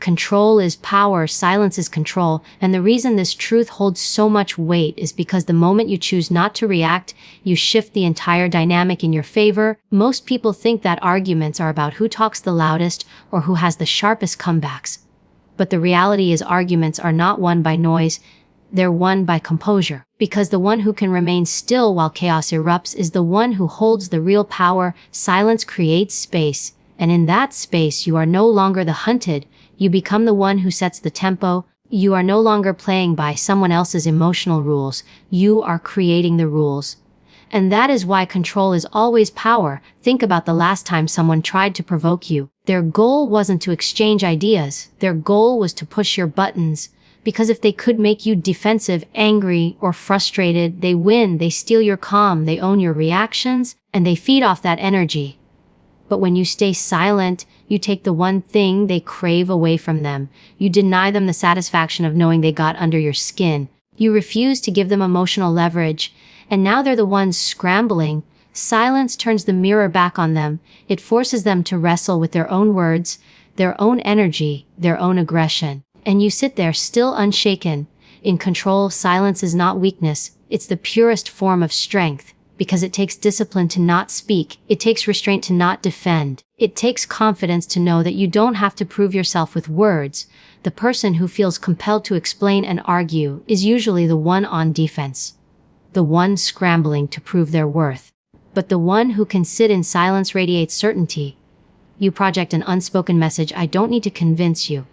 control is power, silence is control, and the reason this truth holds so much weight is because the moment you choose not to react, you shift the entire dynamic in your favor. Most people think that arguments are about who talks the loudest or who has the sharpest comebacks. But the reality is arguments are not won by noise, they're won by composure. Because the one who can remain still while chaos erupts is the one who holds the real power. Silence creates space, and in that space you are no longer the hunted, you become the one who sets the tempo. You are no longer playing by someone else's emotional rules, you are creating the rules. And that is why control is always power. Think about the last time someone tried to provoke you. Their goal wasn't to exchange ideas, their goal was to push your buttons. Because if they could make you defensive, angry, or frustrated, they win, they steal your calm, they own your reactions, and they feed off that energy. But when you stay silent, you take the one thing they crave away from them. You deny them the satisfaction of knowing they got under your skin. You refuse to give them emotional leverage, and now they're the ones scrambling. Silence turns the mirror back on them. It forces them to wrestle with their own words, their own energy, their own aggression. And you sit there still unshaken, in control. Silence is not weakness, it's the purest form of strength, because it takes discipline to not speak, it takes restraint to not defend, it takes confidence to know that you don't have to prove yourself with words. The person who feels compelled to explain and argue is usually the one on defense, the one scrambling to prove their worth. But the one who can sit in silence radiates certainty. You project an unspoken message: I don't need to convince you.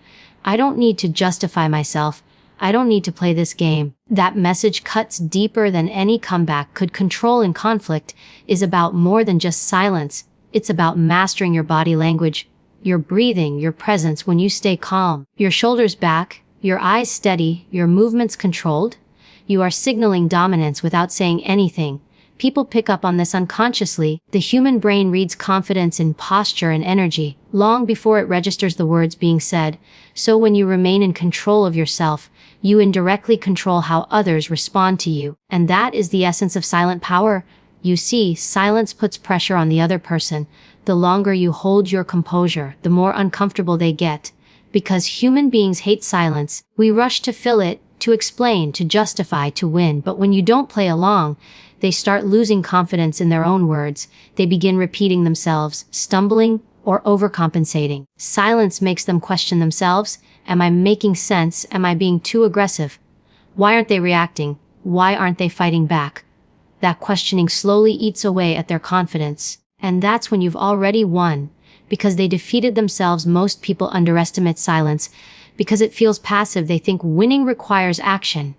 I don't need to justify myself. I don't need to play this game. That message cuts deeper than any comeback could. Control in conflict is about more than just silence. It's about mastering your body language, your breathing, your presence. When you stay calm, your shoulders back, your eyes steady, your movements controlled, you are signaling dominance without saying anything. People pick up on this unconsciously. The human brain reads confidence in posture and energy, long before it registers the words being said. So when you remain in control of yourself, you indirectly control how others respond to you. And that is the essence of silent power. You see, silence puts pressure on the other person. The longer you hold your composure, the more uncomfortable they get. Because human beings hate silence, we rush to fill it, to explain, to justify, to win. But when you don't play along, they start losing confidence in their own words. They begin repeating themselves, stumbling, or overcompensating. Silence makes them question themselves. Am I making sense? Am I being too aggressive? Why aren't they reacting? Why aren't they fighting back? That questioning slowly eats away at their confidence. And that's when you've already won, because they defeated themselves. Most people underestimate silence because it feels passive. They think winning requires action,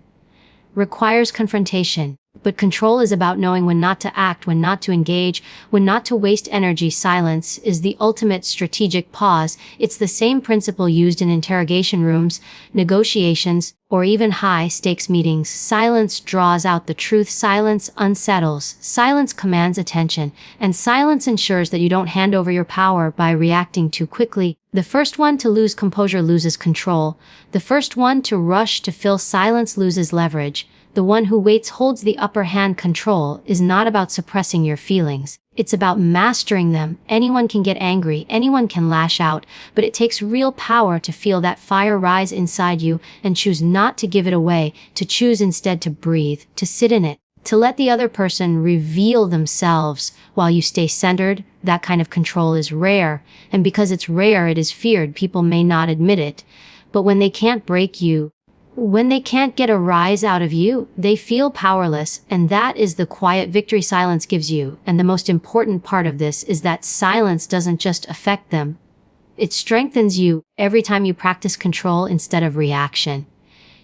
requires confrontation. But control is about knowing when not to act, when not to engage, when not to waste energy. Silence is the ultimate strategic pause. It's the same principle used in interrogation rooms, negotiations, or even high-stakes meetings. Silence draws out the truth. Silence unsettles. Silence commands attention. And silence ensures that you don't hand over your power by reacting too quickly. The first one to lose composure loses control. The first one to rush to fill silence loses leverage. The one who waits holds the upper hand. Control is not about suppressing your feelings. It's about mastering them. Anyone can get angry, anyone can lash out, but it takes real power to feel that fire rise inside you and choose not to give it away, to choose instead to breathe, to sit in it, to let the other person reveal themselves while you stay centered. That kind of control is rare, and because it's rare, it is feared. People may not admit it, but when they can't break you, when they can't get a rise out of you, they feel powerless, and that is the quiet victory silence gives you. And the most important part of this is that silence doesn't just affect them, it strengthens you. Every time you practice control instead of reaction,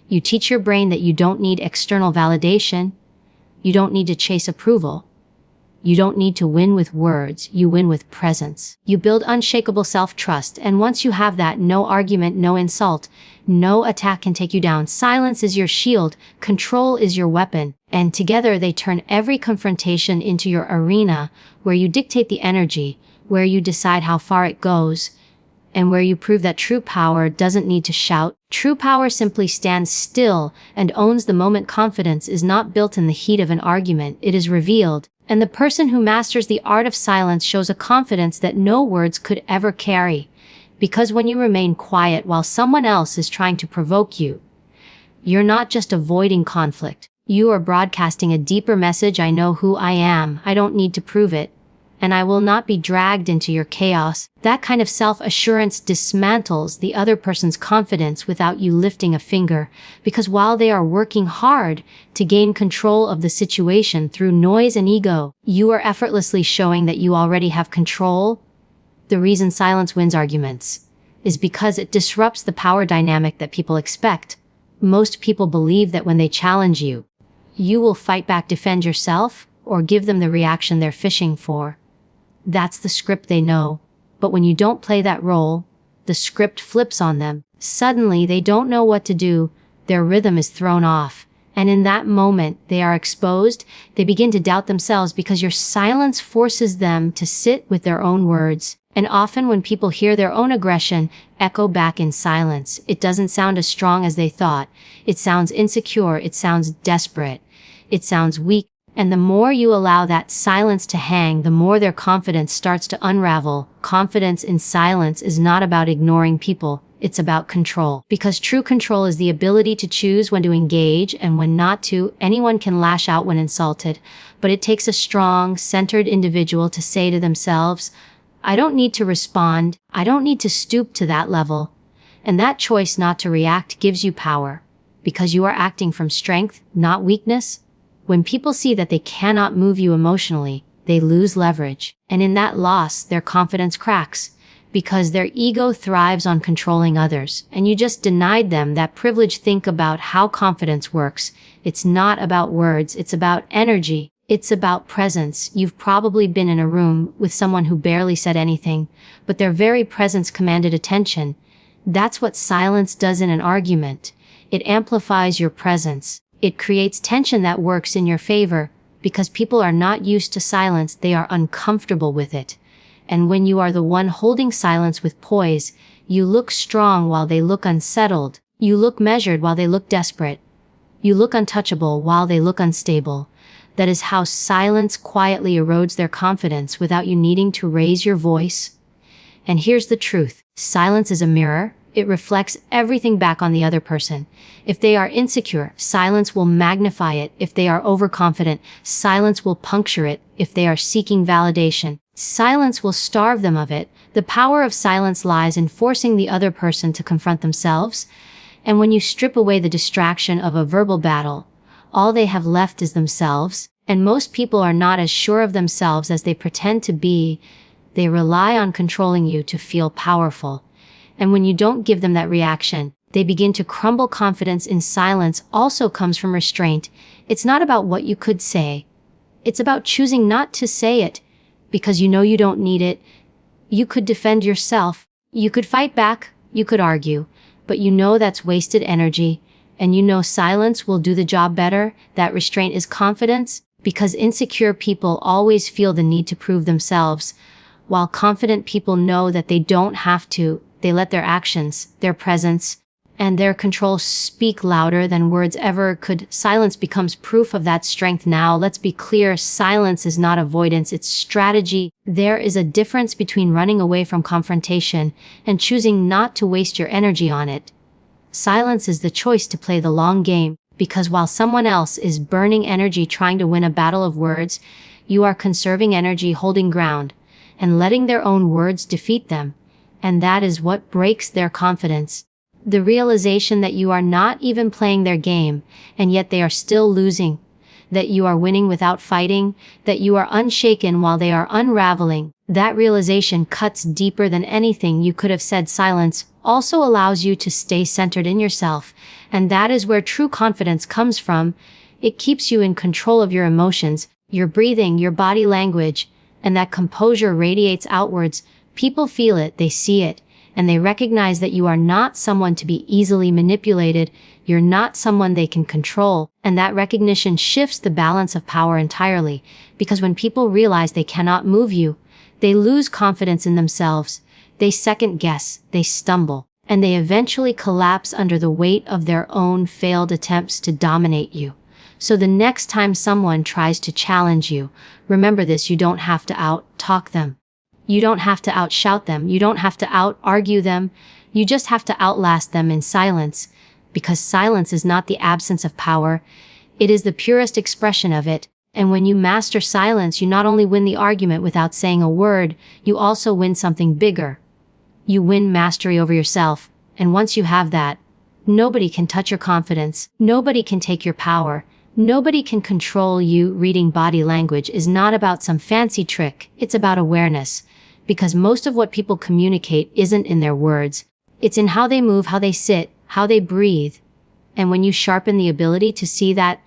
you teach your brain that you don't need external validation, you don't need to chase approval, you don't need to win with words, you win with presence. You build unshakable self-trust, and once you have that, no argument, no insult, no attack can take you down. Silence is your shield, control is your weapon, and together they turn every confrontation into your arena, where you dictate the energy, where you decide how far it goes, and where you prove that true power doesn't need to shout. True power simply stands still and owns the moment. Confidence is not built in the heat of an argument, it is revealed. And the person who masters the art of silence shows a confidence that no words could ever carry. Because when you remain quiet while someone else is trying to provoke you, you're not just avoiding conflict. You are broadcasting a deeper message: I know who I am, I don't need to prove it, and I will not be dragged into your chaos. That kind of self-assurance dismantles the other person's confidence without you lifting a finger, because while they are working hard to gain control of the situation through noise and ego, you are effortlessly showing that you already have control. The reason silence wins arguments is because it disrupts the power dynamic that people expect. Most people believe that when they challenge you, you will fight back, defend yourself, or give them the reaction they're fishing for. That's the script they know. But when you don't play that role, the script flips on them. Suddenly, they don't know what to do. Their rhythm is thrown off. And in that moment, they are exposed. They begin to doubt themselves because your silence forces them to sit with their own words. And often when people hear their own aggression echo back in silence, it doesn't sound as strong as they thought. It sounds insecure. It sounds desperate. It sounds weak. And the more you allow that silence to hang, the more their confidence starts to unravel. Confidence in silence is not about ignoring people. It's about control. Because true control is the ability to choose when to engage and when not to. Anyone can lash out when insulted, but it takes a strong, centered individual to say to themselves, I don't need to respond. I don't need to stoop to that level. And that choice not to react gives you power, because you are acting from strength, not weakness. When people see that they cannot move you emotionally, they lose leverage. And in that loss, their confidence cracks, because their ego thrives on controlling others. And you just denied them that privilege. Think about how confidence works. It's not about words. It's about energy. It's about presence. You've probably been in a room with someone who barely said anything, but their very presence commanded attention. That's what silence does in an argument. It amplifies your presence. It creates tension that works in your favor, because people are not used to silence. They are uncomfortable with it. And when you are the one holding silence with poise, you look strong while they look unsettled. You look measured while they look desperate. You look untouchable while they look unstable. That is how silence quietly erodes their confidence without you needing to raise your voice. And here's the truth. Silence is a mirror. It reflects everything back on the other person. If they are insecure, silence will magnify it. If they are overconfident, silence will puncture it. If they are seeking validation, silence will starve them of it. The power of silence lies in forcing the other person to confront themselves. And when you strip away the distraction of a verbal battle, all they have left is themselves. And most people are not as sure of themselves as they pretend to be. They rely on controlling you to feel powerful. And when you don't give them that reaction, they begin to crumble. Confidence in silence also comes from restraint. It's not about what you could say. It's about choosing not to say it, because you know you don't need it. You could defend yourself. You could fight back. You could argue. But you know that's wasted energy. And you know silence will do the job better. That restraint is confidence, because insecure people always feel the need to prove themselves, while confident people know that they don't have to. They let their actions, their presence, and their control speak louder than words ever could. Silence becomes proof of that strength. Now, let's be clear. Silence is not avoidance. It's strategy. There is a difference between running away from confrontation and choosing not to waste your energy on it. Silence is the choice to play the long game, because while someone else is burning energy trying to win a battle of words, you are conserving energy, holding ground, and letting their own words defeat them. And that is what breaks their confidence. The realization that you are not even playing their game, and yet they are still losing. That you are winning without fighting. That you are unshaken while they are unraveling. That realization cuts deeper than anything you could have said. Silence also allows you to stay centered in yourself. And that is where true confidence comes from. It keeps you in control of your emotions, your breathing, your body language, and that composure radiates outwards. People feel it, they see it, and they recognize that you are not someone to be easily manipulated. You're not someone they can control. And that recognition shifts the balance of power entirely, because when people realize they cannot move you, they lose confidence in themselves. They second guess, they stumble, and they eventually collapse under the weight of their own failed attempts to dominate you. So the next time someone tries to challenge you, remember this: you don't have to out-talk them. You don't have to outshout them. You don't have to out-argue them. You just have to outlast them in silence, because silence is not the absence of power. It is the purest expression of it. And when you master silence, you not only win the argument without saying a word, you also win something bigger. You win mastery over yourself. And once you have that, nobody can touch your confidence. Nobody can take your power. Nobody can control you. Reading body language is not about some fancy trick. It's about awareness. Because most of what people communicate isn't in their words. It's in how they move, how they sit, how they breathe. And when you sharpen the ability to see that,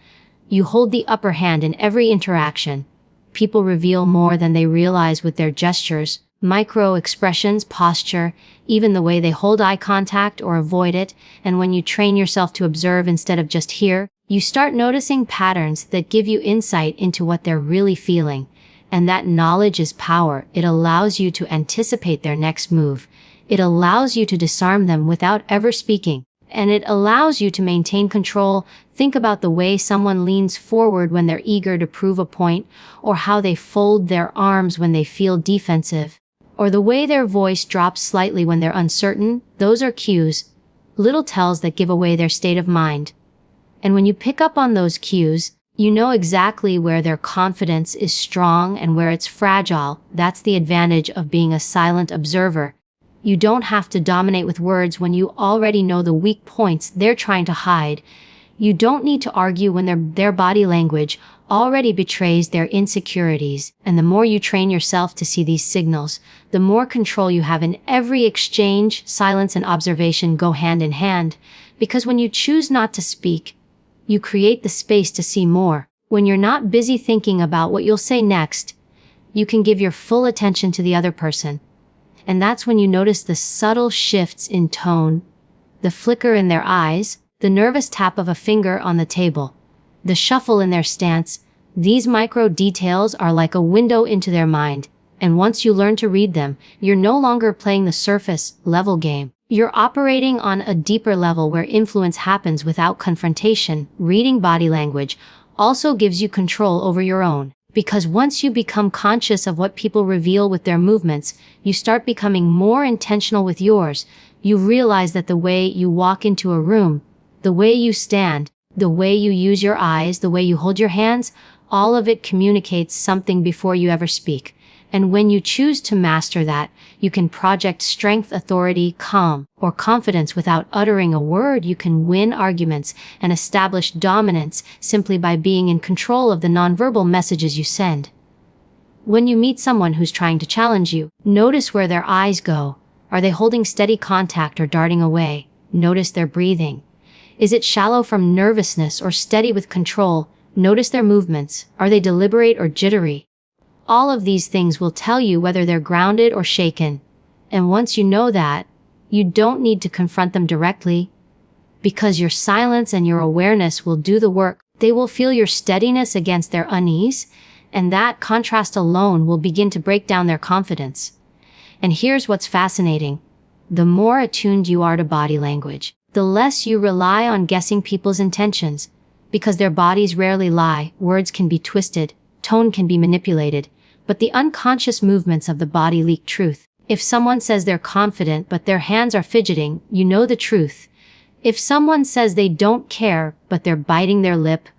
you hold the upper hand in every interaction. People reveal more than they realize with their gestures, micro expressions, posture, even the way they hold eye contact or avoid it. And when you train yourself to observe instead of just hear, you start noticing patterns that give you insight into what they're really feeling. And that knowledge is power. It allows you to anticipate their next move. It allows you to disarm them without ever speaking. And it allows you to maintain control. Think about the way someone leans forward when they're eager to prove a point, or how they fold their arms when they feel defensive, or the way their voice drops slightly when they're uncertain. Those are cues, little tells that give away their state of mind. And when you pick up on those cues, you know exactly where their confidence is strong and where it's fragile. That's the advantage of being a silent observer. You don't have to dominate with words when you already know the weak points they're trying to hide. You don't need to argue when their body language already betrays their insecurities. And the more you train yourself to see these signals, the more control you have in every exchange. Silence and observation go hand in hand, because when you choose not to speak, you create the space to see more. When you're not busy thinking about what you'll say next, you can give your full attention to the other person. And that's when you notice the subtle shifts in tone, the flicker in their eyes, the nervous tap of a finger on the table, the shuffle in their stance. These micro details are like a window into their mind. And once you learn to read them, you're no longer playing the surface level game. You're operating on a deeper level where influence happens without confrontation. Reading body language also gives you control over your own. Because once you become conscious of what people reveal with their movements, you start becoming more intentional with yours. You realize that the way you walk into a room, the way you stand, the way you use your eyes, the way you hold your hands, all of it communicates something before you ever speak. And when you choose to master that, you can project strength, authority, calm, or confidence without uttering a word. You can win arguments and establish dominance simply by being in control of the nonverbal messages you send. When you meet someone who's trying to challenge you, notice where their eyes go. Are they holding steady contact or darting away? Notice their breathing. Is it shallow from nervousness or steady with control? Notice their movements. Are they deliberate or jittery? All of these things will tell you whether they're grounded or shaken. And once you know that, you don't need to confront them directly, because your silence and your awareness will do the work. They will feel your steadiness against their unease, and that contrast alone will begin to break down their confidence. And here's what's fascinating. The more attuned you are to body language, the less you rely on guessing people's intentions, because their bodies rarely lie. Words can be twisted, tone can be manipulated, but the unconscious movements of the body leak truth. If someone says they're confident but their hands are fidgeting, you know the truth. If someone says they don't care but they're biting their lip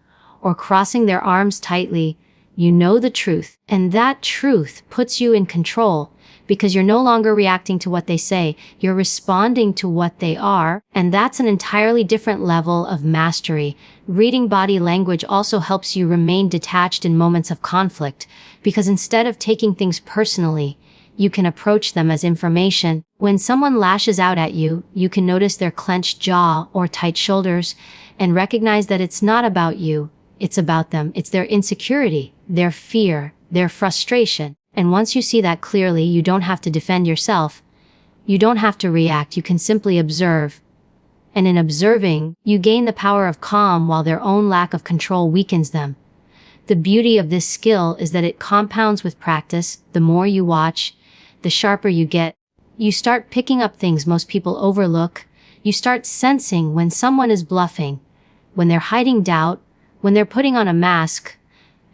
or crossing their arms tightly, you know the truth. And that truth puts you in control, because you're no longer reacting to what they say, you're responding to what they are, and that's an entirely different level of mastery. Reading body language also helps you remain detached in moments of conflict, because instead of taking things personally, you can approach them as information. When someone lashes out at you, you can notice their clenched jaw or tight shoulders, and recognize that it's not about you, it's about them. It's their insecurity, their fear, their frustration. And once you see that clearly, you don't have to defend yourself. You don't have to react, you can simply observe. And in observing, you gain the power of calm while their own lack of control weakens them. The beauty of this skill is that it compounds with practice. The more you watch, the sharper you get. You start picking up things most people overlook. You start sensing when someone is bluffing, when they're hiding doubt, when they're putting on a mask.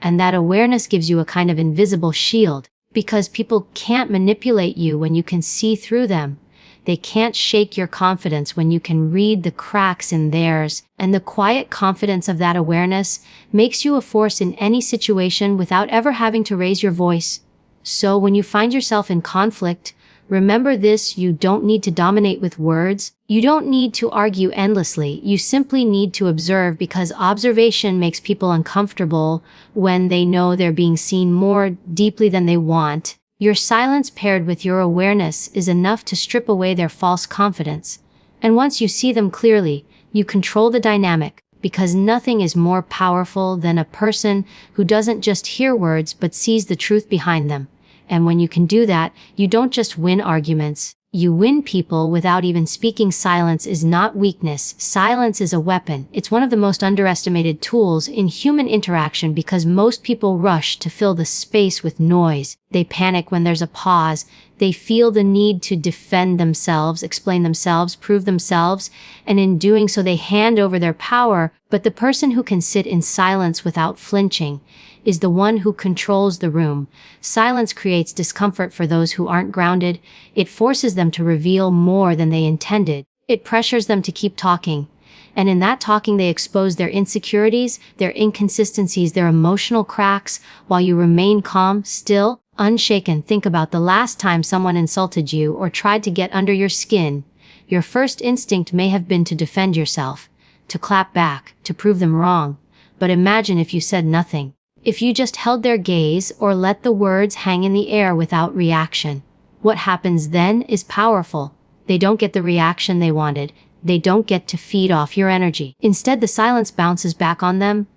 And that awareness gives you a kind of invisible shield, Because people can't manipulate you when you can see through them. They can't shake your confidence when you can read the cracks in theirs, and the quiet confidence of that awareness makes you a force in any situation without ever having to raise your voice. So when you find yourself in conflict, remember this: you don't need to dominate with words. You don't need to argue endlessly. You simply need to observe, because observation makes people uncomfortable when they know they're being seen more deeply than they want. Your silence paired with your awareness is enough to strip away their false confidence. And once you see them clearly, you control the dynamic, because nothing is more powerful than a person who doesn't just hear words but sees the truth behind them. And when you can do that, you don't just win arguments, you win people without even speaking. Silence is not weakness. Silence is a weapon. It's one of the most underestimated tools in human interaction, because most people rush to fill the space with noise. They panic when there's a pause. They feel the need to defend themselves, explain themselves, prove themselves, and in doing so they hand over their power. But the person who can sit in silence without flinching is the one who controls the room. Silence creates discomfort for those who aren't grounded. It forces them to reveal more than they intended. It pressures them to keep talking. And in that talking, they expose their insecurities, their inconsistencies, their emotional cracks, while you remain calm, still, unshaken. Think about the last time someone insulted you or tried to get under your skin. Your first instinct may have been to defend yourself, to clap back, to prove them wrong. But imagine if you said nothing. If you just held their gaze or let the words hang in the air without reaction. What happens then is powerful. They don't get the reaction they wanted. They don't get to feed off your energy. Instead, the silence bounces back on them.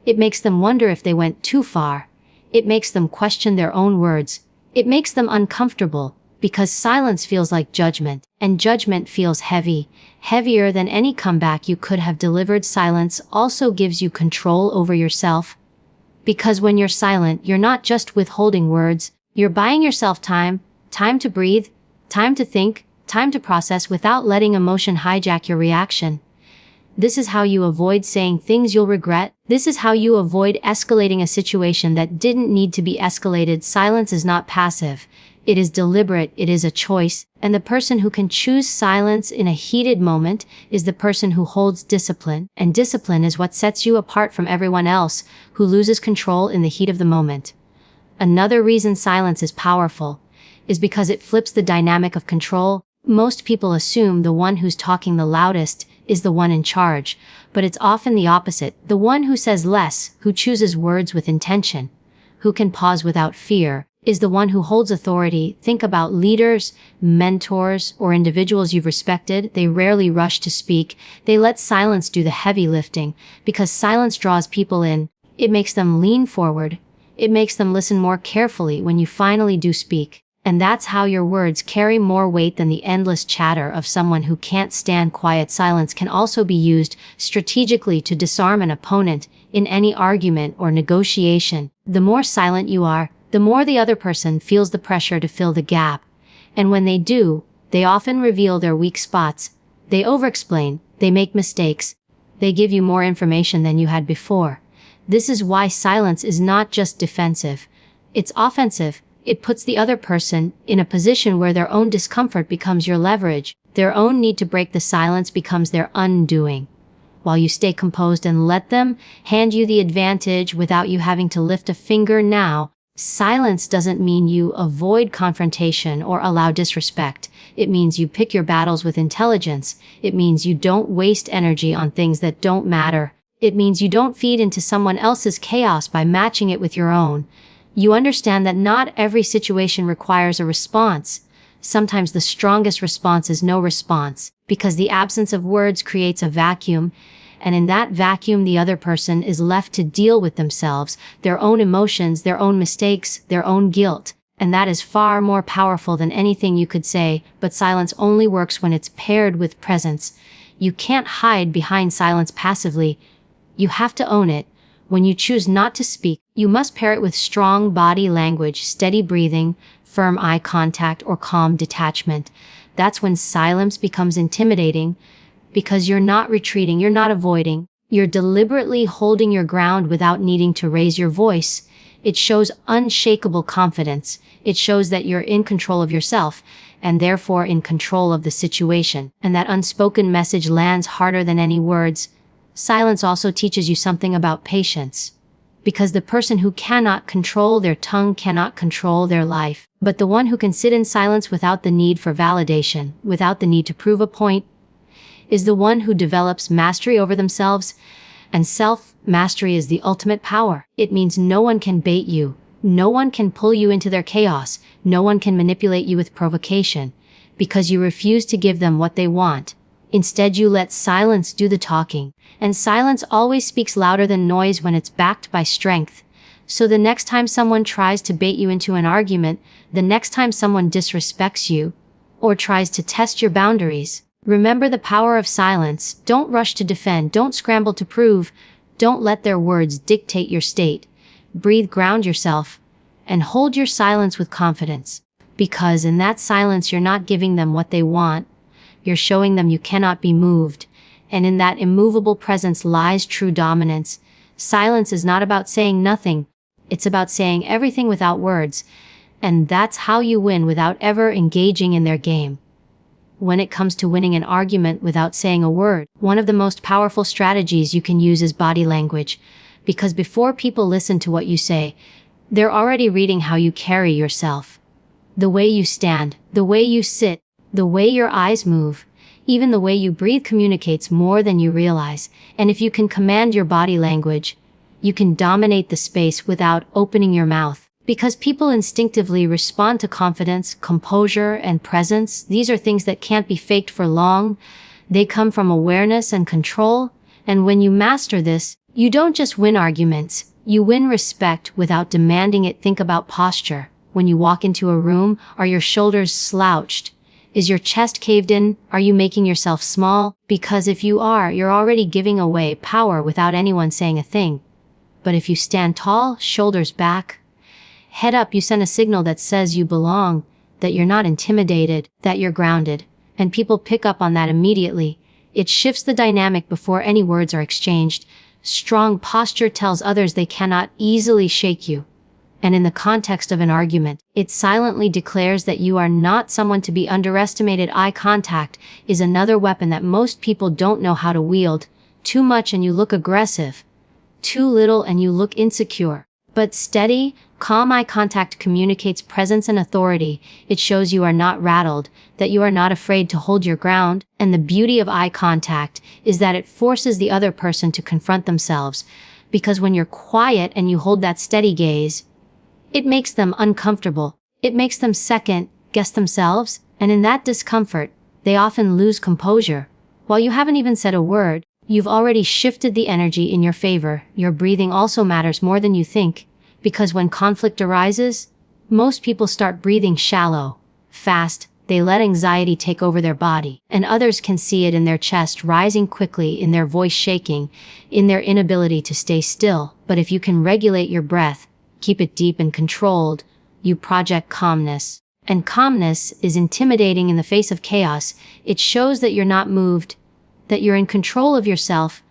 It makes them wonder if they went too far. It makes them question their own words. It makes them uncomfortable, because silence feels like judgment, and judgment feels heavy, heavier than any comeback you could have delivered. Silence also gives you control over yourself. Because when you're silent, you're not just withholding words, you're buying yourself time to breathe, time to think, time to process without letting emotion hijack your reaction. This is how you avoid saying things you'll regret. This is how you avoid escalating a situation that didn't need to be escalated. Silence is not passive. It is deliberate. It is a choice. And the person who can choose silence in a heated moment is the person who holds discipline. And discipline is what sets you apart from everyone else who loses control in the heat of the moment. Another reason silence is powerful is because it flips the dynamic of control. Most people assume the one who's talking the loudest is the one in charge, but it's often the opposite. The one who says less, who chooses words with intention, who can pause without fear, is the one who holds authority. Think about leaders, mentors, or individuals you've respected. They rarely rush to speak. They let silence do the heavy lifting, because silence draws people in. It makes them lean forward. It makes them listen more carefully when you finally do speak. And that's how your words carry more weight than the endless chatter of someone who can't stand quiet. Silence can also be used strategically to disarm an opponent in any argument or negotiation. The more silent you are, the more the other person feels the pressure to fill the gap. And when they do, they often reveal their weak spots. They overexplain. They make mistakes. They give you more information than you had before. This is why silence is not just defensive. It's offensive. It puts the other person in a position where their own discomfort becomes your leverage. Their own need to break the silence becomes their undoing. While you stay composed and let them hand you the advantage without you having to lift a finger. Now, silence doesn't mean you avoid confrontation or allow disrespect. It means you pick your battles with intelligence. It means you don't waste energy on things that don't matter. It means you don't feed into someone else's chaos by matching it with your own. You understand that not every situation requires a response. Sometimes the strongest response is no response, because the absence of words creates a vacuum, and in that vacuum the other person is left to deal with themselves, their own emotions, their own mistakes, their own guilt. And that is far more powerful than anything you could say. But silence only works when it's paired with presence. You can't hide behind silence passively. You have to own it. When you choose not to speak, you must pair it with strong body language, steady breathing, firm eye contact, or calm detachment. That's when silence becomes intimidating, because you're not retreating, you're not avoiding. You're deliberately holding your ground without needing to raise your voice. It shows unshakable confidence. It shows that you're in control of yourself, and therefore in control of the situation. And that unspoken message lands harder than any words. Silence also teaches you something about patience. Because the person who cannot control their tongue cannot control their life. But the one who can sit in silence without the need for validation, without the need to prove a point, is the one who develops mastery over themselves. And self-mastery is the ultimate power. It means no one can bait you. No one can pull you into their chaos. No one can manipulate you with provocation, because you refuse to give them what they want. Instead, you let silence do the talking. And silence always speaks louder than noise when it's backed by strength. So the next time someone tries to bait you into an argument, the next time someone disrespects you, or tries to test your boundaries, remember the power of silence. Don't rush to defend. Don't scramble to prove. Don't let their words dictate your state. Breathe, ground yourself, and hold your silence with confidence. Because in that silence, you're not giving them what they want. You're showing them you cannot be moved. And in that immovable presence lies true dominance. Silence is not about saying nothing. It's about saying everything without words. And that's how you win without ever engaging in their game. When it comes to winning an argument without saying a word, one of the most powerful strategies you can use is body language. Because before people listen to what you say, they're already reading how you carry yourself. The way you stand, the way you sit, the way your eyes move, even the way you breathe communicates more than you realize. And if you can command your body language, you can dominate the space without opening your mouth. Because people instinctively respond to confidence, composure, and presence. These are things that can't be faked for long. They come from awareness and control. And when you master this, you don't just win arguments, you win respect without demanding it. Think about posture. When you walk into a room, are your shoulders slouched? Is your chest caved in? Are you making yourself small? Because if you are, you're already giving away power without anyone saying a thing. But if you stand tall, shoulders back, head up, you send a signal that says you belong, that you're not intimidated, that you're grounded. And people pick up on that immediately. It shifts the dynamic before any words are exchanged. Strong posture tells others they cannot easily shake you. And in the context of an argument, it silently declares that you are not someone to be underestimated. Eye contact is another weapon that most people don't know how to wield. Too much and you look aggressive. Too little and you look insecure. But steady, calm eye contact communicates presence and authority. It shows you are not rattled, that you are not afraid to hold your ground. And the beauty of eye contact is that it forces the other person to confront themselves. Because when you're quiet and you hold that steady gaze, it makes them uncomfortable. It makes them second-guess themselves. And in that discomfort, they often lose composure. While you haven't even said a word, you've already shifted the energy in your favor. Your breathing also matters more than you think. Because when conflict arises, most people start breathing shallow, fast. They let anxiety take over their body. And others can see it in their chest rising quickly, in their voice shaking, in their inability to stay still. But if you can regulate your breath, keep it deep and controlled, you project calmness. And calmness is intimidating in the face of chaos. It shows that you're not moved, that you're in control of yourself.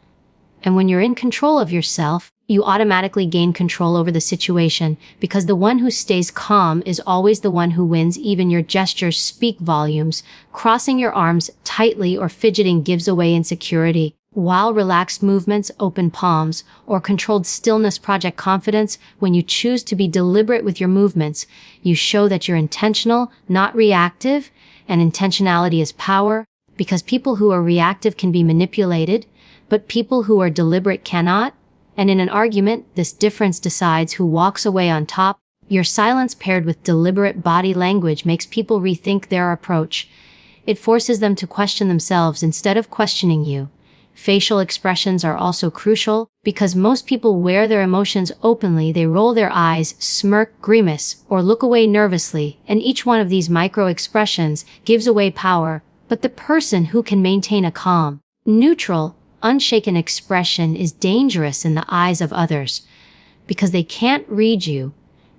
And when you're in control of yourself, you automatically gain control over the situation, because the one who stays calm is always the one who wins. Even your gestures speak volumes. Crossing your arms tightly or fidgeting gives away insecurity, while relaxed movements, open palms, or controlled stillness project confidence. When you choose to be deliberate with your movements, you show that you're intentional, not reactive, and intentionality is power. Because people who are reactive can be manipulated, but people who are deliberate cannot. And in an argument, this difference decides who walks away on top. Your silence paired with deliberate body language makes people rethink their approach. It forces them to question themselves instead of questioning you. Facial expressions are also crucial, because most people wear their emotions openly. They roll their eyes, smirk, grimace, or look away nervously, and each one of these micro-expressions gives away power. But the person who can maintain a calm, neutral, unshaken expression is dangerous in the eyes of others, because they can't read you.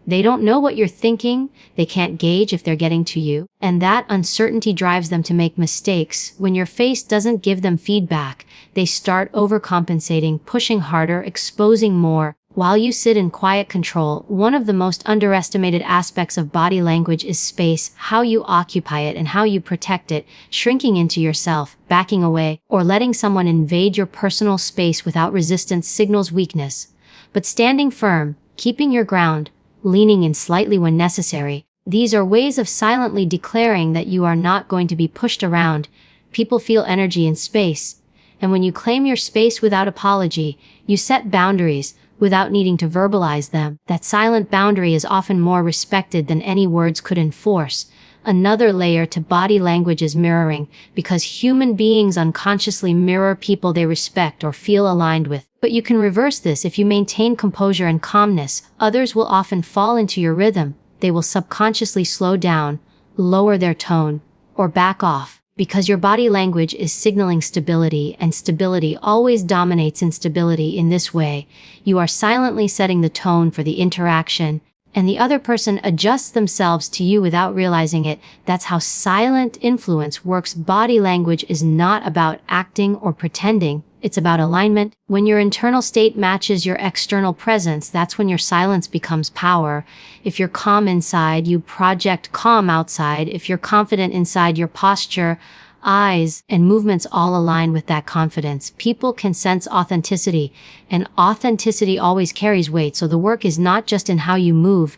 They don't know what you're thinking. They can't gauge if they're getting to you. And that uncertainty drives them to make mistakes. When your face doesn't give them feedback, they start overcompensating, pushing harder, exposing more. While you sit in quiet control, one of the most underestimated aspects of body language is space, how you occupy it and how you protect it. Shrinking into yourself, backing away, or letting someone invade your personal space without resistance signals weakness. But standing firm, keeping your ground, leaning in slightly when necessary, these are ways of silently declaring that you are not going to be pushed around. People feel energy in space. And when you claim your space without apology, you set boundaries without needing to verbalize them. That silent boundary is often more respected than any words could enforce. Another layer to body language is mirroring, because human beings unconsciously mirror people they respect or feel aligned with. But you can reverse this if you maintain composure and calmness. Others will often fall into your rhythm. They will subconsciously slow down, lower their tone, or back off. Because your body language is signaling stability, and stability always dominates instability. In this way, you are silently setting the tone for the interaction, and the other person adjusts themselves to you without realizing it. That's how silent influence works. Body language is not about acting or pretending. It's about alignment. When your internal state matches your external presence, that's when your silence becomes power. If you're calm inside, you project calm outside. If you're confident inside, your posture, eyes, and movements all align with that confidence. People can sense authenticity, and authenticity always carries weight. So the work is not just in how you move,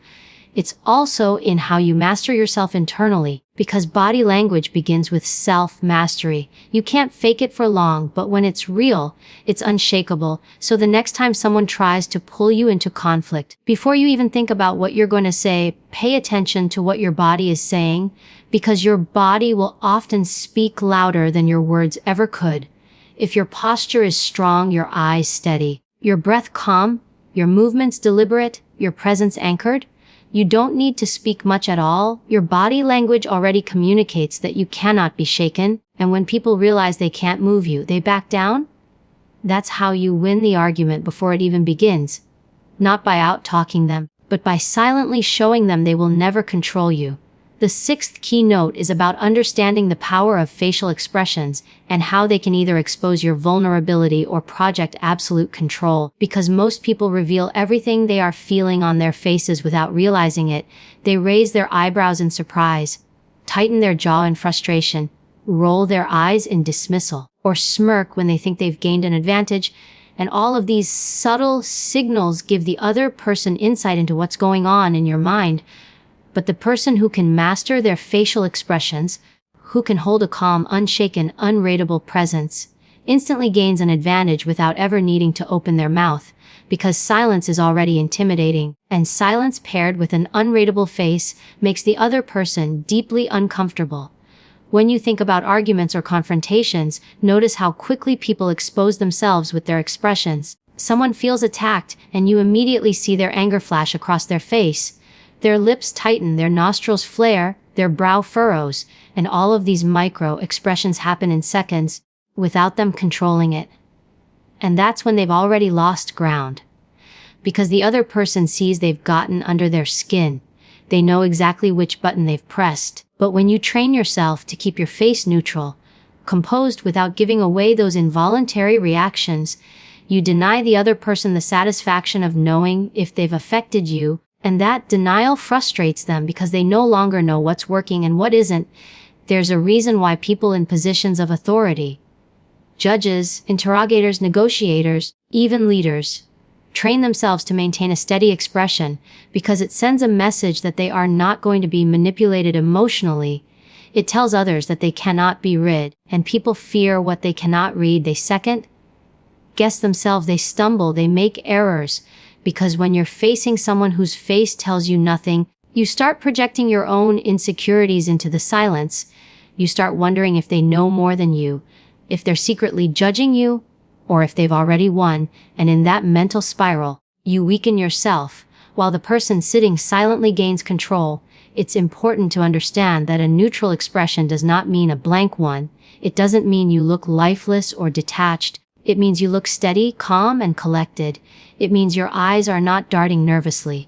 it's also in how you master yourself internally, because body language begins with self-mastery. You can't fake it for long, but when it's real, it's unshakable. So the next time someone tries to pull you into conflict, before you even think about what you're going to say, pay attention to what your body is saying, because your body will often speak louder than your words ever could. If your posture is strong, your eyes steady, your breath calm, your movements deliberate, your presence anchored, you don't need to speak much at all. Your body language already communicates that you cannot be shaken, and when people realize they can't move you, they back down. That's how you win the argument before it even begins. Not by out-talking them, but by silently showing them they will never control you. The sixth keynote is about understanding the power of facial expressions and how they can either expose your vulnerability or project absolute control. Because most people reveal everything they are feeling on their faces without realizing it. They raise their eyebrows in surprise, tighten their jaw in frustration, roll their eyes in dismissal, or smirk when they think they've gained an advantage. And all of these subtle signals give the other person insight into what's going on in your mind. But the person who can master their facial expressions, who can hold a calm, unshaken, unreadable presence, instantly gains an advantage without ever needing to open their mouth, because silence is already intimidating, and silence paired with an unreadable face makes the other person deeply uncomfortable. When you think about arguments or confrontations, notice how quickly people expose themselves with their expressions. Someone feels attacked, and you immediately see their anger flash across their face. Their lips tighten, their nostrils flare, their brow furrows, and all of these micro expressions happen in seconds, without them controlling it. And that's when they've already lost ground. Because the other person sees they've gotten under their skin. They know exactly which button they've pressed. But when you train yourself to keep your face neutral, composed without giving away those involuntary reactions, you deny the other person the satisfaction of knowing if they've affected you. And that denial frustrates them because they no longer know what's working and what isn't. There's a reason why people in positions of authority, judges, interrogators, negotiators, even leaders, train themselves to maintain a steady expression, because it sends a message that they are not going to be manipulated emotionally. It tells others that they cannot be rid, and people fear what they cannot read. They second guess themselves, they stumble, they make errors. Because when you're facing someone whose face tells you nothing, you start projecting your own insecurities into the silence. You start wondering if they know more than you, if they're secretly judging you, or if they've already won. And in that mental spiral, you weaken yourself, while the person sitting silently gains control. It's important to understand that a neutral expression does not mean a blank one. It doesn't mean you look lifeless or detached. It means you look steady, calm, and collected. It means your eyes are not darting nervously.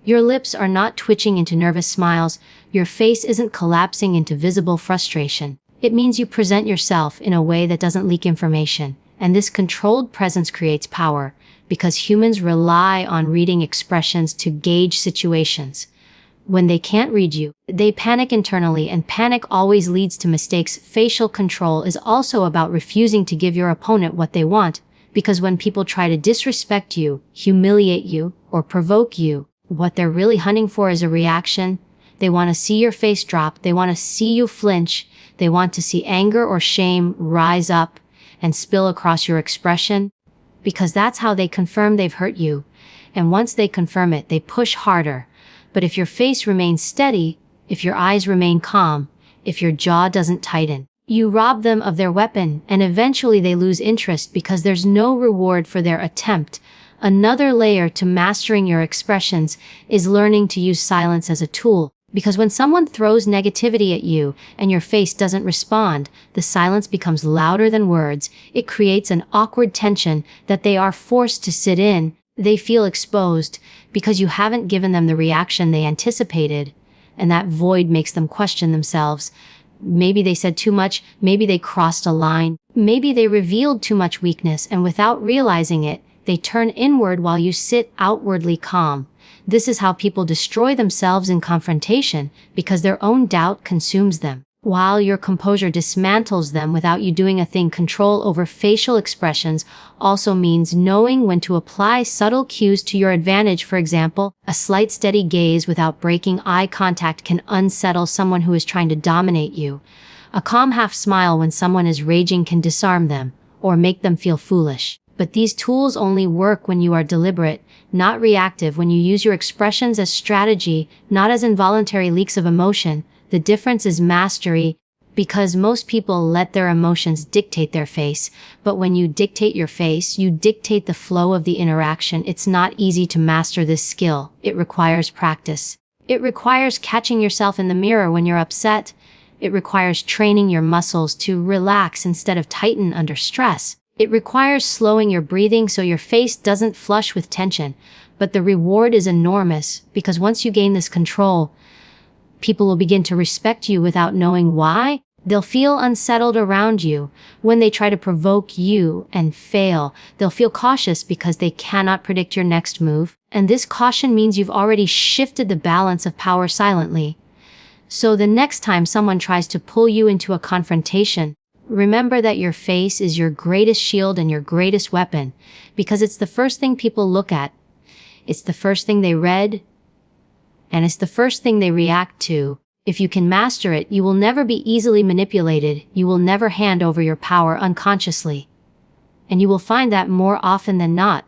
Your lips are not twitching into nervous smiles. Your face isn't collapsing into visible frustration. It means you present yourself in a way that doesn't leak information. And this controlled presence creates power, because humans rely on reading expressions to gauge situations. When they can't read you, they panic internally, and panic always leads to mistakes. Facial control is also about refusing to give your opponent what they want, because when people try to disrespect you, humiliate you, or provoke you, what they're really hunting for is a reaction. They want to see your face drop, they want to see you flinch, they want to see anger or shame rise up and spill across your expression, because that's how they confirm they've hurt you. And once they confirm it, they push harder. But if your face remains steady, if your eyes remain calm, if your jaw doesn't tighten, you rob them of their weapon, and eventually they lose interest because there's no reward for their attempt. Another layer to mastering your expressions is learning to use silence as a tool. Because when someone throws negativity at you and your face doesn't respond, the silence becomes louder than words. It creates an awkward tension that they are forced to sit in. They feel exposed because you haven't given them the reaction they anticipated, and that void makes them question themselves. Maybe they said too much, maybe they crossed a line, maybe they revealed too much weakness, and without realizing it, they turn inward while you sit outwardly calm. This is how people destroy themselves in confrontation, because their own doubt consumes them, while your composure dismantles them without you doing a thing. Control over facial expressions also means knowing when to apply subtle cues to your advantage. For example, a slight steady gaze without breaking eye contact can unsettle someone who is trying to dominate you. A calm half smile when someone is raging can disarm them, or make them feel foolish. But these tools only work when you are deliberate, not reactive, when you use your expressions as strategy, not as involuntary leaks of emotion. The difference is mastery, because most people let their emotions dictate their face, but when you dictate your face, you dictate the flow of the interaction. It's not easy to master this skill. It requires practice. It requires catching yourself in the mirror when you're upset. It requires training your muscles to relax instead of tighten under stress. It requires slowing your breathing so your face doesn't flush with tension. But the reward is enormous, because once you gain this control, people will begin to respect you without knowing why. They'll feel unsettled around you. When they try to provoke you and fail, they'll feel cautious because they cannot predict your next move. And this caution means you've already shifted the balance of power silently. So the next time someone tries to pull you into a confrontation, remember that your face is your greatest shield and your greatest weapon, because it's the first thing people look at. It's the first thing they read, and it's the first thing they react to. If you can master it, you will never be easily manipulated. You will never hand over your power unconsciously. And you will find that more often than not,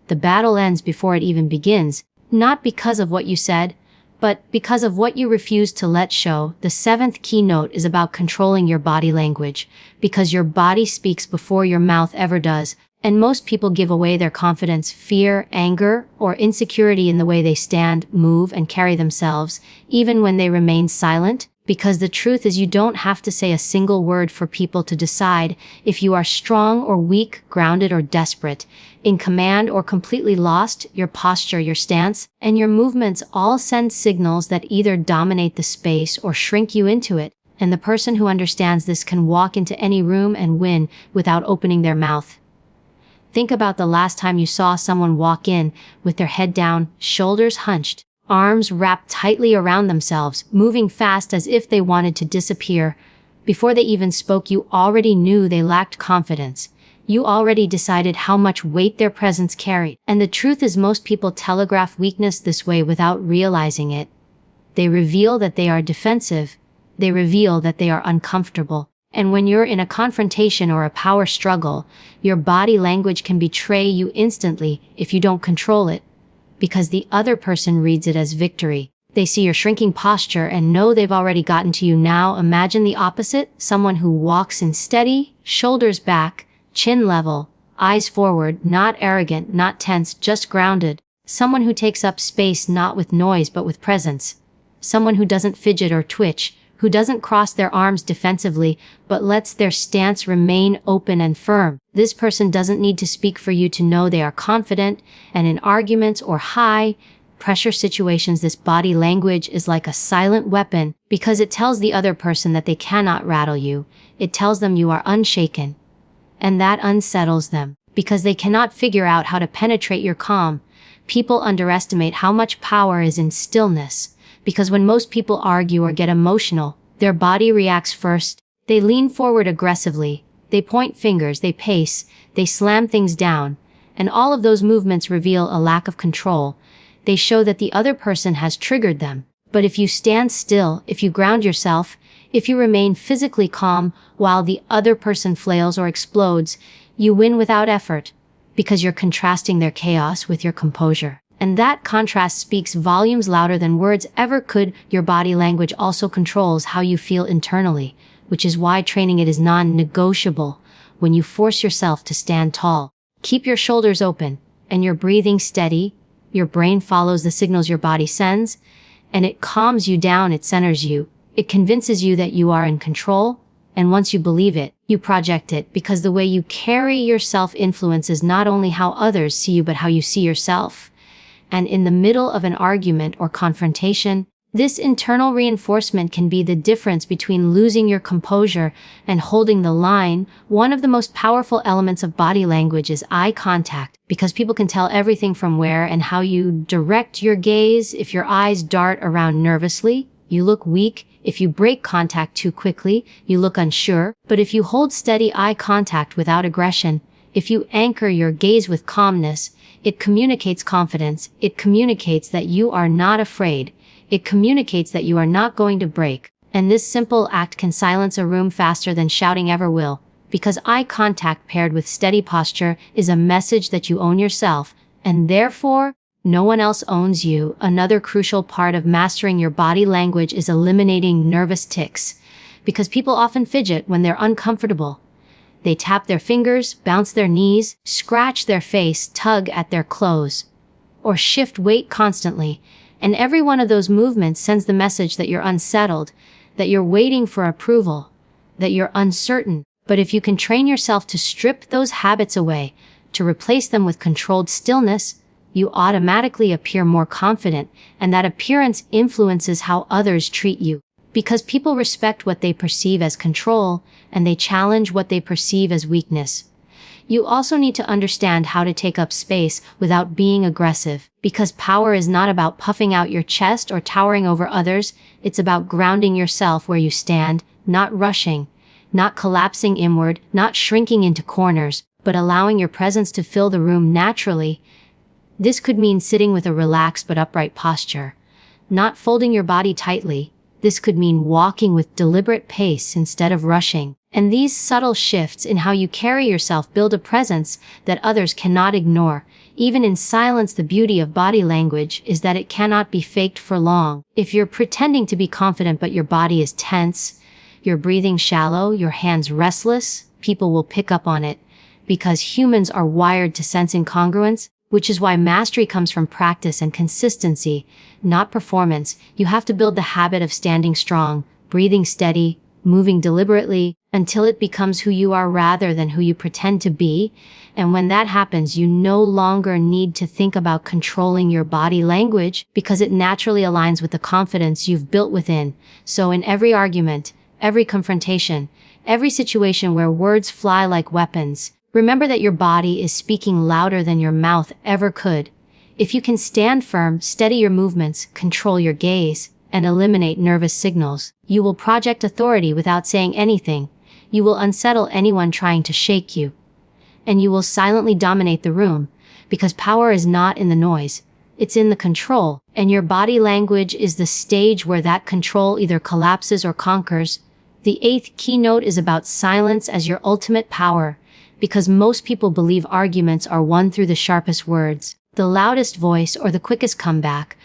the battle ends before it even begins, not because of what you said, but because of what you refuse to let show. The seventh keynote is about controlling your body language, because your body speaks before your mouth ever does, and most people give away their confidence, fear, anger, or insecurity in the way they stand, move, and carry themselves, even when they remain silent. Because the truth is, you don't have to say a single word for people to decide if you are strong or weak, grounded or desperate, in command or completely lost. Your posture, your stance, and your movements all send signals that either dominate the space or shrink you into it. And the person who understands this can walk into any room and win without opening their mouth. Think about the last time you saw someone walk in with their head down, shoulders hunched, arms wrapped tightly around themselves, moving fast as if they wanted to disappear. Before they even spoke, you already knew they lacked confidence. You already decided how much weight their presence carried. And the truth is, most people telegraph weakness this way without realizing it. They reveal that they are defensive. They reveal that they are uncomfortable. And when you're in a confrontation or a power struggle, your body language can betray you instantly if you don't control it, because the other person reads it as victory. They see your shrinking posture and know they've already gotten to you. Now imagine the opposite, someone who walks in steady, shoulders back, chin level, eyes forward, not arrogant, not tense, just grounded. Someone who takes up space not with noise but with presence. Someone who doesn't fidget or twitch, who doesn't cross their arms defensively, but lets their stance remain open and firm. This person doesn't need to speak for you to know they are confident, and in arguments or high-pressure situations, this body language is like a silent weapon, because it tells the other person that they cannot rattle you. It tells them you are unshaken. and that unsettles them, because they cannot figure out how to penetrate your calm. People underestimate how much power is in stillness, because when most people argue or get emotional, their body reacts first. They lean forward aggressively, they point fingers, they pace, they slam things down, and all of those movements reveal a lack of control. They show that the other person has triggered them. But if you stand still, if you ground yourself, if you remain physically calm while the other person flails or explodes, you win without effort, because you're contrasting their chaos with your composure. And that contrast speaks volumes louder than words ever could. Your body language also controls how you feel internally, which is why training it is non-negotiable. When you force yourself to stand tall, keep your shoulders open, and your breathing steady, your brain follows the signals your body sends, and it calms you down, it centers you. It convinces you that you are in control, and once you believe it, you project it, because the way you carry yourself influences not only how others see you but how you see yourself. And in the middle of an argument or confrontation, this internal reinforcement can be the difference between losing your composure and holding the line. One of the most powerful elements of body language is eye contact, because people can tell everything from where and how you direct your gaze. If your eyes dart around nervously, you look weak. If you break contact too quickly, you look unsure. But if you hold steady eye contact without aggression, if you anchor your gaze with calmness, it communicates confidence. It communicates that you are not afraid. It communicates that you are not going to break. And this simple act can silence a room faster than shouting ever will, because eye contact paired with steady posture is a message that you own yourself, and therefore, no one else owns you. Another crucial part of mastering your body language is eliminating nervous tics, because people often fidget when they're uncomfortable. They tap their fingers, bounce their knees, scratch their face, tug at their clothes, or shift weight constantly. And every one of those movements sends the message that you're unsettled, that you're waiting for approval, that you're uncertain. But if you can train yourself to strip those habits away, to replace them with controlled stillness, you automatically appear more confident, and that appearance influences how others treat you. Because people respect what they perceive as control, and they challenge what they perceive as weakness. You also need to understand how to take up space without being aggressive, because power is not about puffing out your chest or towering over others. It's about grounding yourself where you stand, not rushing, not collapsing inward, not shrinking into corners, but allowing your presence to fill the room naturally. This could mean sitting with a relaxed but upright posture, not folding your body tightly. This could mean walking with deliberate pace instead of rushing. And these subtle shifts in how you carry yourself build a presence that others cannot ignore. Even in silence, the beauty of body language is that it cannot be faked for long. If you're pretending to be confident but your body is tense, your breathing shallow, your hands restless, people will pick up on it, because humans are wired to sense incongruence, which is why mastery comes from practice and consistency, not performance. You have to build the habit of standing strong, breathing steady, moving deliberately, until it becomes who you are rather than who you pretend to be. And when that happens, you no longer need to think about controlling your body language, because it naturally aligns with the confidence you've built within. So in every argument, every confrontation, every situation where words fly like weapons, remember that your body is speaking louder than your mouth ever could. If you can stand firm, steady your movements, control your gaze, and eliminate nervous signals, you will project authority without saying anything. You will unsettle anyone trying to shake you. And you will silently dominate the room, because power is not in the noise, it's in the control, and your body language is the stage where that control either collapses or conquers. The 8th keynote is about silence as your ultimate power, because most people believe arguments are won through the sharpest words, the loudest voice, or the quickest comeback.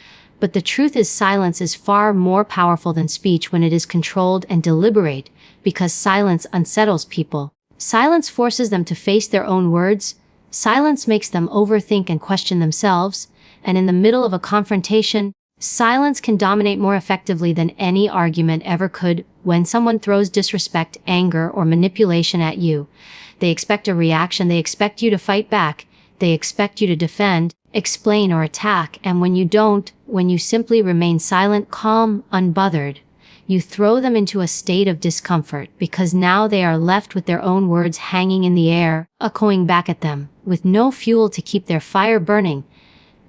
But the truth is, silence is far more powerful than speech when it is controlled and deliberate, because silence unsettles people. Silence forces them to face their own words. Silence makes them overthink and question themselves. And in the middle of a confrontation, silence can dominate more effectively than any argument ever could. When someone throws disrespect, anger, or manipulation at you, they expect a reaction. They expect you to fight back. They expect you to defend, explain, or attack. And when you don't, when you simply remain silent, calm, unbothered, You throw them into a state of discomfort because now they are left with their own words hanging in the air, echoing back at them, with no fuel to keep their fire burning.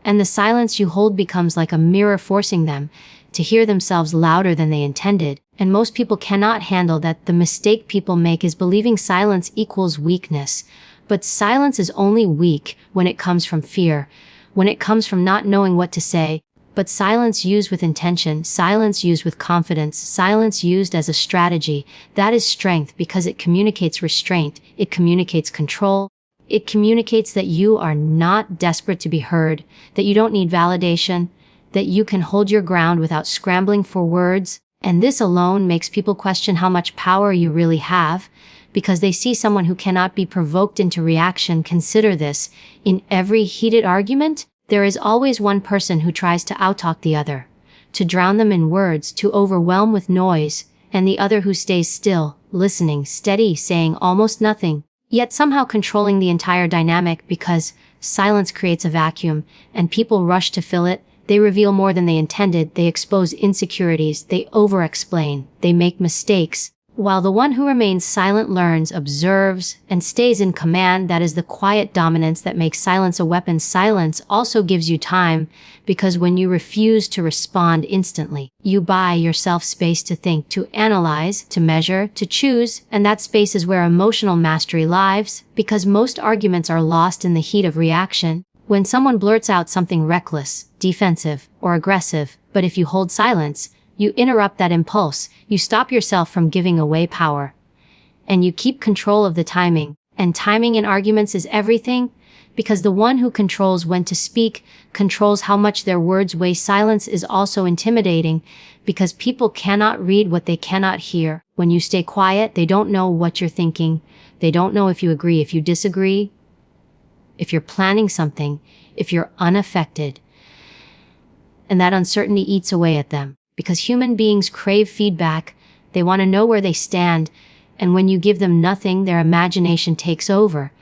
And the silence you hold becomes like a mirror forcing them to hear themselves louder than they intended. And most people cannot handle that. The mistake people make is believing silence equals weakness. But silence is only weak when it comes from fear, when it comes from not knowing what to say. But silence used with intention, silence used with confidence, silence used as a strategy, that is strength because it communicates restraint, it communicates control, it communicates that you are not desperate to be heard, that you don't need validation, that you can hold your ground without scrambling for words. And this alone makes people question how much power you really have, because they see someone who cannot be provoked into reaction. Consider this: in every heated argument, there is always one person who tries to outtalk the other, to drown them in words, to overwhelm with noise, and the other who stays still, listening, steady, saying almost nothing, yet somehow controlling the entire dynamic. Because silence creates a vacuum, and people rush to fill it. They reveal more than they intended, they expose insecurities, they over-explain, they make mistakes, while the one who remains silent learns, observes, and stays in command. That is the quiet dominance that makes silence a weapon. Silence also gives you time, because when you refuse to respond instantly, you buy yourself space to think, to analyze, to measure, to choose, and that space is where emotional mastery lies, because most arguments are lost in the heat of reaction. When someone blurts out something reckless, defensive, or aggressive, but if you hold silence, you interrupt that impulse, you stop yourself from giving away power, and you keep control of the timing. And timing in arguments is everything, because the one who controls when to speak controls how much their words weigh. Silence is also intimidating, because people cannot read what they cannot hear. When you stay quiet, they don't know what you're thinking. They don't know if you agree, if you disagree, if you're planning something, if you're unaffected. And that uncertainty eats away at them, because human beings crave feedback. They want to know where they stand, and when you give them nothing, their imagination takes over.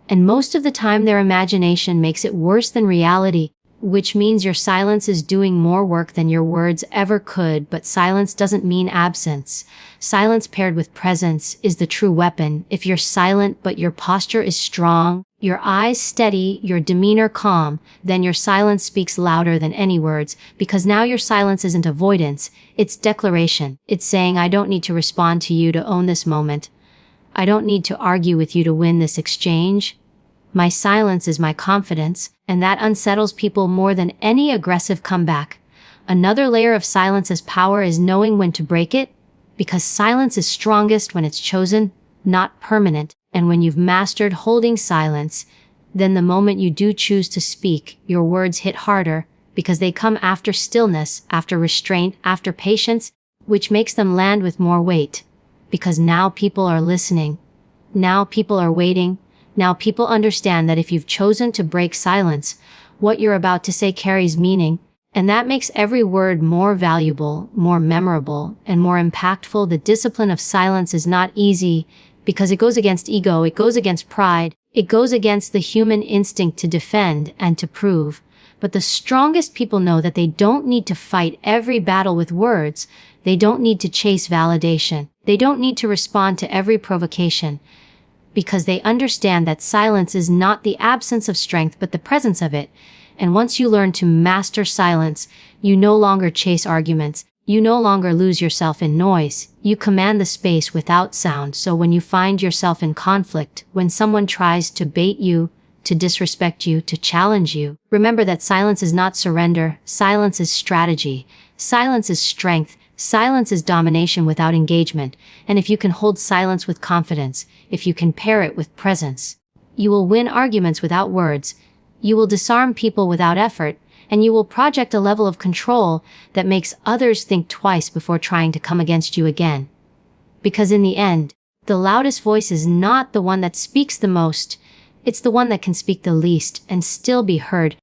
And most of the time, their imagination makes it worse than reality, which means your silence is doing more work than your words ever could. But silence doesn't mean absence. Silence paired with presence is the true weapon. If you're silent but your posture is strong, your eyes steady, your demeanor calm, then your silence speaks louder than any words, because now your silence isn't avoidance, it's declaration. It's saying, I don't need to respond to you to own this moment. I don't need to argue with you to win this exchange. My silence is my confidence, and that unsettles people more than any aggressive comeback. Another layer of silence's power is knowing when to break it, because silence is strongest when it's chosen, not permanent. And when you've mastered holding silence, then the moment you do choose to speak, your words hit harder, because they come after stillness, after restraint, after patience, which makes them land with more weight. Because now people are listening. Now people are waiting. Now people understand that if you've chosen to break silence, what you're about to say carries meaning, and that makes every word more valuable, more memorable, and more impactful. The discipline of silence is not easy, because it goes against ego, it goes against pride, it goes against the human instinct to defend and to prove. But the strongest people know that they don't need to fight every battle with words. They don't need to chase validation. They don't need to respond to every provocation, because they understand that silence is not the absence of strength but the presence of it. And once you learn to master silence, you no longer chase arguments. You no longer lose yourself in noise. You command the space without sound. So when you find yourself in conflict, when someone tries to bait you, to disrespect you, to challenge you, remember that silence is not surrender. Silence is strategy. Silence is strength. Silence is domination without engagement. And if you can hold silence with confidence, if you can pair it with presence, you will win arguments without words. You will disarm people without effort. And you will project a level of control that makes others think twice before trying to come against you again. Because in the end, the loudest voice is not the one that speaks the most, it's the one that can speak the least and still be heard.